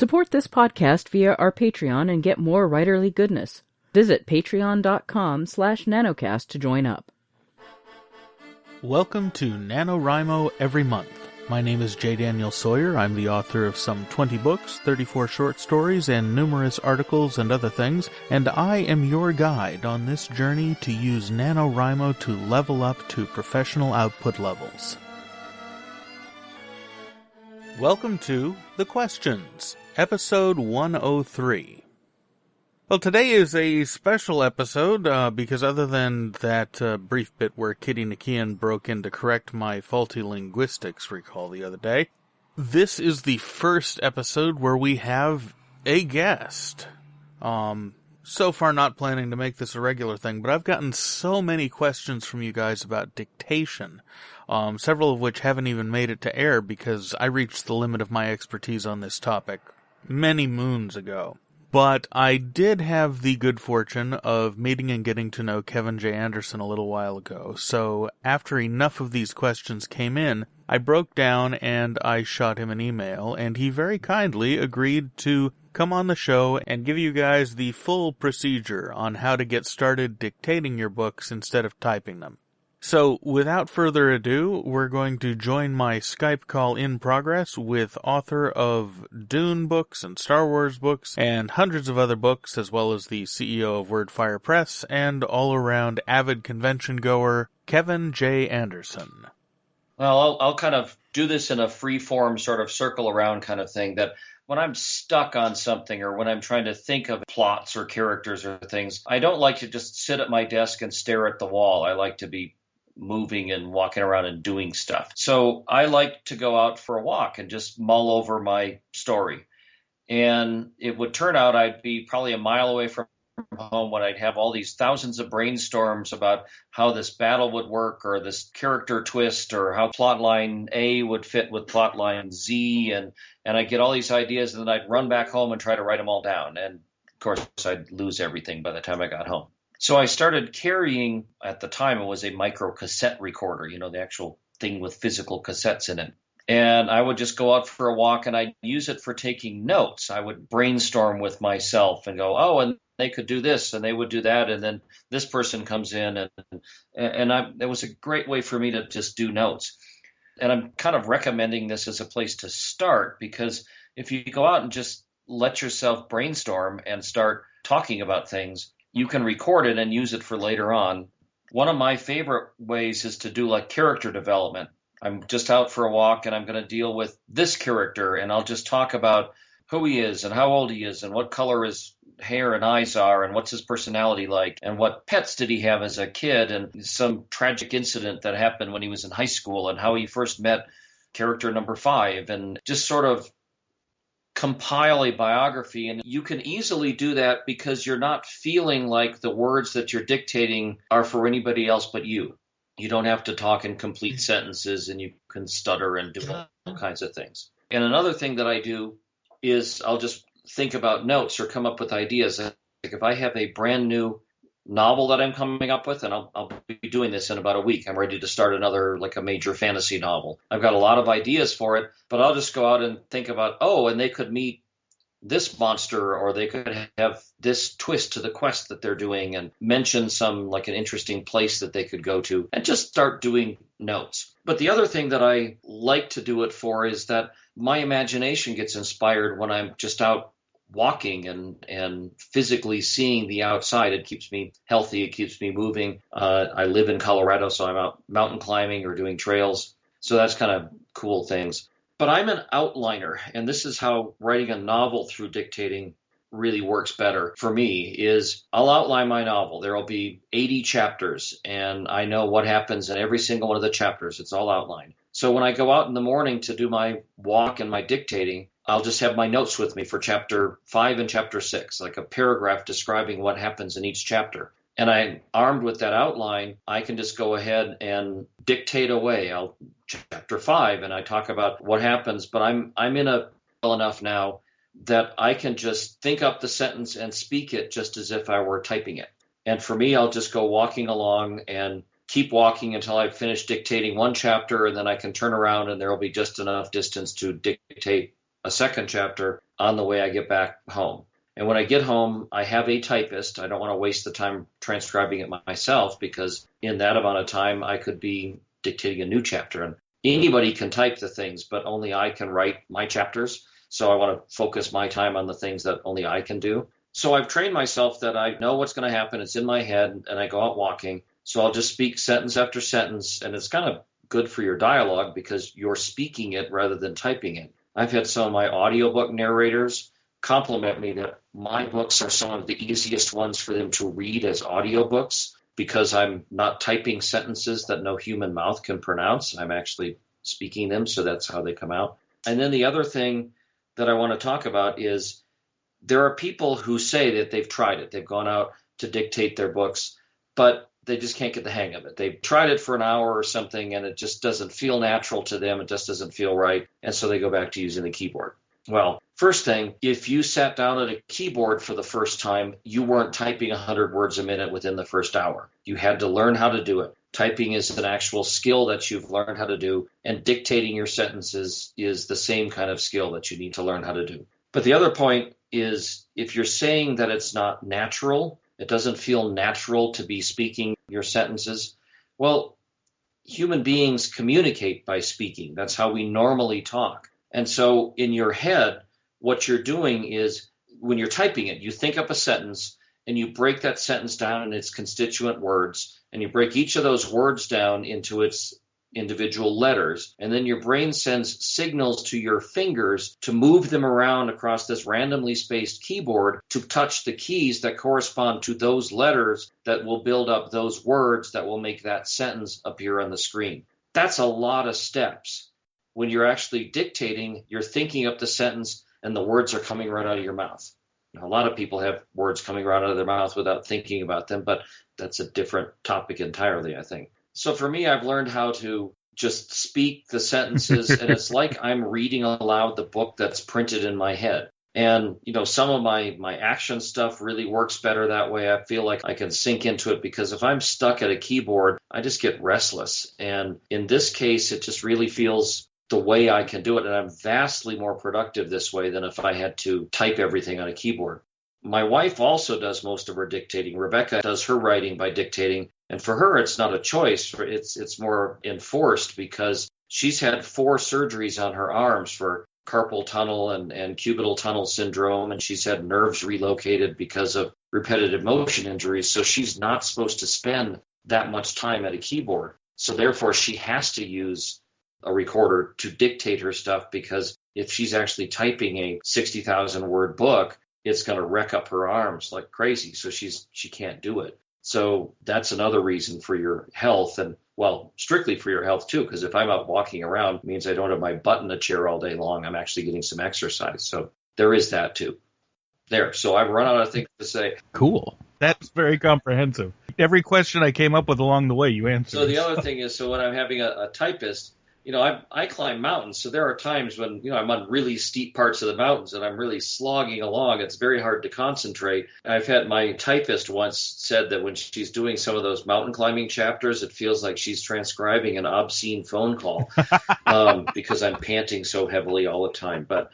Support this podcast via our Patreon and get more writerly goodness. Visit patreon.com/nanocast to join up. Welcome to NaNoWriMo Every Month. My name is J. Daniel Sawyer. I'm the author of some 20 books, 34 short stories, and numerous articles and other things, and I am your guide on this journey to use NaNoWriMo to level up to professional output levels. Welcome to The Questions, episode 103. Well, today is a special episode, because other than that brief bit where Kitty Nakian broke in to correct my faulty linguistics recall the other day, this is the first episode where we have a guest. So far not planning to make this a regular thing, but I've gotten so many questions from you guys about dictation, several of which haven't even made it to air because I reached the limit of my expertise on this topic many moons ago. But I did have the good fortune of meeting and getting to know Kevin J. Anderson a little while ago, so after enough of these questions came in, I broke down and I shot him an email, and he very kindly agreed to come on the show and give you guys the full procedure on how to get started dictating your books instead of typing them. So, without further ado, we're going to join my Skype call in progress with author of Dune books and Star Wars books and hundreds of other books, as well as the CEO of Wordfire Press and all-around avid convention goer, Kevin J. Anderson. Well, I'll kind of do this in a free-form sort of circle-around kind of thing, that when I'm stuck on something or when I'm trying to think of plots or characters or things, I don't like to just sit at my desk and stare at the wall. I like to be moving and walking around and doing stuff. So I like to go out for a walk and just mull over my story. And it would turn out I'd be probably a mile away from home when I'd have all these thousands of brainstorms about how this battle would work or this character twist or how plotline A would fit with plotline Z. And I'd get all these ideas and then I'd run back home and try to write them all down. And of course, I'd lose everything by the time I got home. So I started carrying, at the time, it was a micro cassette recorder, the actual thing with physical cassettes in it. And I would just go out for a walk and I'd use it for taking notes. I would brainstorm with myself and go, oh, and they could do this and they would do that. And then this person comes in it was a great way for me to just do notes. And I'm kind of recommending this as a place to start, because if you go out and just let yourself brainstorm and start talking about things, you can record it and use it for later on. One of my favorite ways is to do like character development. I'm just out for a walk and I'm going to deal with this character and I'll just talk about who he is and how old he is and what color his hair and eyes are and what's his personality like and what pets did he have as a kid and some tragic incident that happened when he was in high school and how he first met character number 5, and just sort of compile a biography. And you can easily do that because you're not feeling like the words that you're dictating are for anybody else but you. You don't have to talk in complete sentences and you can stutter and do all kinds of things. And another thing that I do is I'll just think about notes or come up with ideas. Like if I have a brand new novel that I'm coming up with, and I'll be doing this in about a week. I'm ready to start another, like a major fantasy novel. I've got a lot of ideas for it, but I'll just go out and think about, and they could meet this monster, or they could have this twist to the quest that they're doing, and mention some, like an interesting place that they could go to, and just start doing notes. But the other thing that I like to do it for is that my imagination gets inspired when I'm just out walking and physically seeing the outside. It keeps me healthy. It keeps me moving. I live in Colorado, so I'm out mountain climbing or doing trails. So that's kind of cool things. But I'm an outliner, and this is how writing a novel through dictating really works better for me, is I'll outline my novel. There will be 80 chapters, and I know what happens in every single one of the chapters. It's all outlined. So when I go out in the morning to do my walk and my dictating, I'll just have my notes with me for chapter 5 and chapter 6, like a paragraph describing what happens in each chapter. And I'm armed with that outline. I can just go ahead and dictate away. Chapter 5, and I talk about what happens, but I'm in a well enough now that I can just think up the sentence and speak it just as if I were typing it. And for me, I'll just go walking along and keep walking until I've finished dictating one chapter, and then I can turn around and there will be just enough distance to dictate a second chapter on the way I get back home. And when I get home, I have a typist. I don't want to waste the time transcribing it myself, because in that amount of time, I could be dictating a new chapter. And anybody can type the things, but only I can write my chapters. So I want to focus my time on the things that only I can do. So I've trained myself that I know what's going to happen. It's in my head, and I go out walking. So I'll just speak sentence after sentence, and it's kind of good for your dialogue because you're speaking it rather than typing it. I've had some of my audiobook narrators compliment me that my books are some of the easiest ones for them to read as audiobooks, because I'm not typing sentences that no human mouth can pronounce. I'm actually speaking them, so that's how they come out. And then the other thing that I want to talk about is there are people who say that they've tried it. They've gone out to dictate their books, but they just can't get the hang of it. They've tried it for an hour or something, and it just doesn't feel natural to them. It just doesn't feel right. And so they go back to using the keyboard. Well, first thing, if you sat down at a keyboard for the first time, you weren't typing 100 words a minute within the first hour. You had to learn how to do it. Typing is an actual skill that you've learned how to do, and dictating your sentences is the same kind of skill that you need to learn how to do. But the other point is, if you're saying that it's not natural, it doesn't feel natural to be speaking your sentences, well, human beings communicate by speaking. That's how we normally talk. And so in your head, what you're doing is, when you're typing it, you think up a sentence and you break that sentence down in its constituent words, and you break each of those words down into its individual letters. And then your brain sends signals to your fingers to move them around across this randomly spaced keyboard to touch the keys that correspond to those letters that will build up those words that will make that sentence appear on the screen. That's a lot of steps. When you're actually dictating, you're thinking up the sentence and the words are coming right out of your mouth. Now, a lot of people have words coming right out of their mouth without thinking about them, but that's a different topic entirely, I think. So for me, I've learned how to just speak the sentences, and it's like I'm reading aloud the book that's printed in my head. And, some of my action stuff really works better that way. I feel like I can sink into it, because if I'm stuck at a keyboard, I just get restless. And in this case, it just really feels the way I can do it. And I'm vastly more productive this way than if I had to type everything on a keyboard. My wife also does most of her dictating. Rebecca does her writing by dictating. And for her, it's not a choice. It's more enforced, because she's had 4 surgeries on her arms for carpal tunnel and cubital tunnel syndrome. And she's had nerves relocated because of repetitive motion injuries. So she's not supposed to spend that much time at a keyboard. So therefore, she has to use a recorder to dictate her stuff, because if she's actually typing a 60,000 word book, it's going to wreck up her arms like crazy. So she can't do it. So that's another reason for your health, and strictly for your health too, because if I'm out walking around, it means I don't have my butt in a chair all day long. I'm actually getting some exercise. So there is that too. So I've run out of things to say. Cool. That's very comprehensive. Every question I came up with along the way, you answered. So the other thing is, when I'm having a typist, I climb mountains, so there are times when, I'm on really steep parts of the mountains and I'm really slogging along. It's very hard to concentrate. I've had my typist once said that when she's doing some of those mountain climbing chapters, it feels like she's transcribing an obscene phone call because I'm panting so heavily all the time. But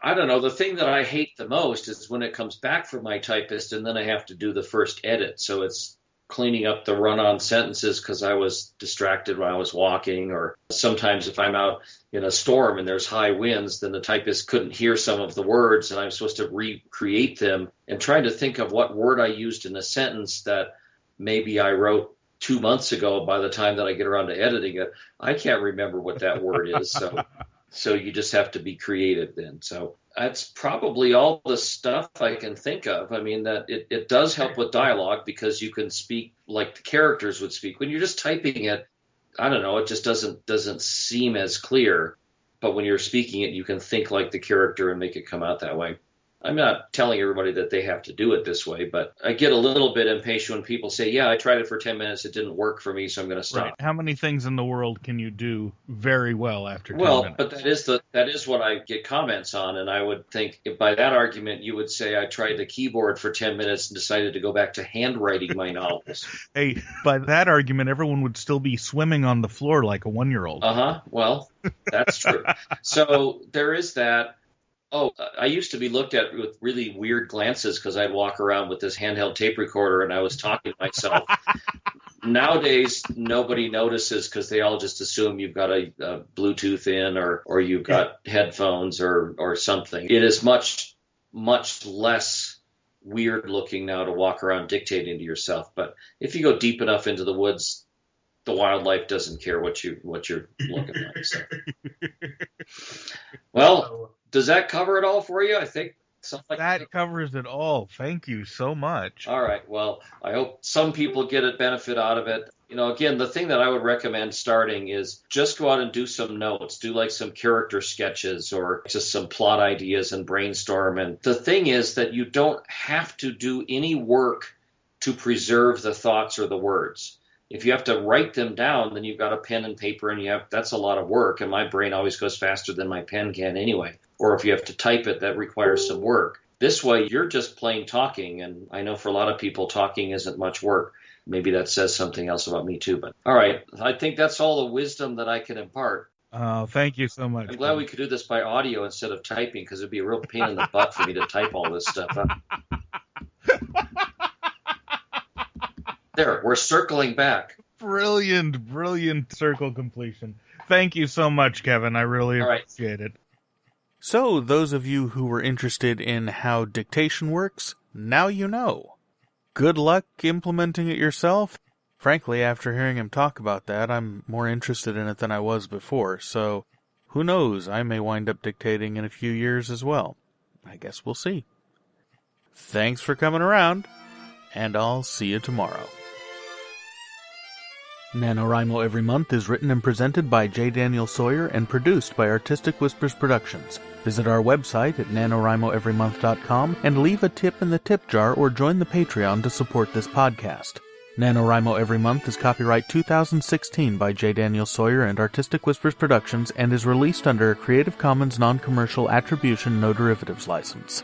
I don't know. The thing that I hate the most is when it comes back from my typist and then I have to do the first edit. So it's cleaning up the run-on sentences because I was distracted when I was walking, or sometimes if I'm out in a storm and there's high winds, then the typist couldn't hear some of the words and I'm supposed to recreate them, and trying to think of what word I used in a sentence that maybe I wrote 2 months ago. By the time that I get around to editing it, I can't remember what that word is. So you just have to be creative then. So that's probably all the stuff I can think of. I mean, that it does help with dialogue because you can speak like the characters would speak. When you're just typing it, I don't know, it just doesn't seem as clear. But when you're speaking it, you can think like the character and make it come out that way. I'm not telling everybody that they have to do it this way, but I get a little bit impatient when people say, yeah, I tried it for 10 minutes. It didn't work for me, so I'm going to stop. Right. How many things in the world can you do very well after 10 minutes? Well, but that is what I get comments on, and I would think if by that argument you would say I tried the keyboard for 10 minutes and decided to go back to handwriting my novels. Hey, by that argument, everyone would still be swimming on the floor like a 1-year-old. Well, that's true. So there is that. Oh, I used to be looked at with really weird glances because I'd walk around with this handheld tape recorder and I was talking to myself. Nowadays, nobody notices because they all just assume you've got a Bluetooth in or you've got headphones or something. It is much, much less weird looking now to walk around dictating to yourself. But if you go deep enough into the woods, the wildlife doesn't care what you're looking like. So. Well, does that cover it all for you? I think something like that covers it all. Thank you so much. All right. Well, I hope some people get a benefit out of it. Again, the thing that I would recommend starting is just go out and do some notes, do like some character sketches or just some plot ideas and brainstorm. And the thing is that you don't have to do any work to preserve the thoughts or the words. If you have to write them down, then you've got a pen and paper and that's a lot of work. And my brain always goes faster than my pen can anyway. Or if you have to type it, that requires some work. This way, you're just plain talking. And I know for a lot of people, talking isn't much work. Maybe that says something else about me too. But all right, I think that's all the wisdom that I can impart. Thank you so much. I'm glad we could do this by audio instead of typing because it'd be a real pain in the butt for me to type all this stuff up. There, we're circling back. Brilliant circle completion. Thank you so much, Kevin. I really appreciate it. So, those of you who were interested in how dictation works, now you know. Good luck implementing it yourself. Frankly, after hearing him talk about that, I'm more interested in it than I was before, so who knows, I may wind up dictating in a few years as well. I guess we'll see. Thanks for coming around, and I'll see you tomorrow. NaNoWriMo Every Month is written and presented by J. Daniel Sawyer and produced by Artistic Whispers Productions. Visit our website at NaNoWriMoEveryMonth.com and leave a tip in the tip jar or join the Patreon to support this podcast. NaNoWriMo Every Month is copyright 2016 by J. Daniel Sawyer and Artistic Whispers Productions and is released under a Creative Commons Non-Commercial Attribution No Derivatives license.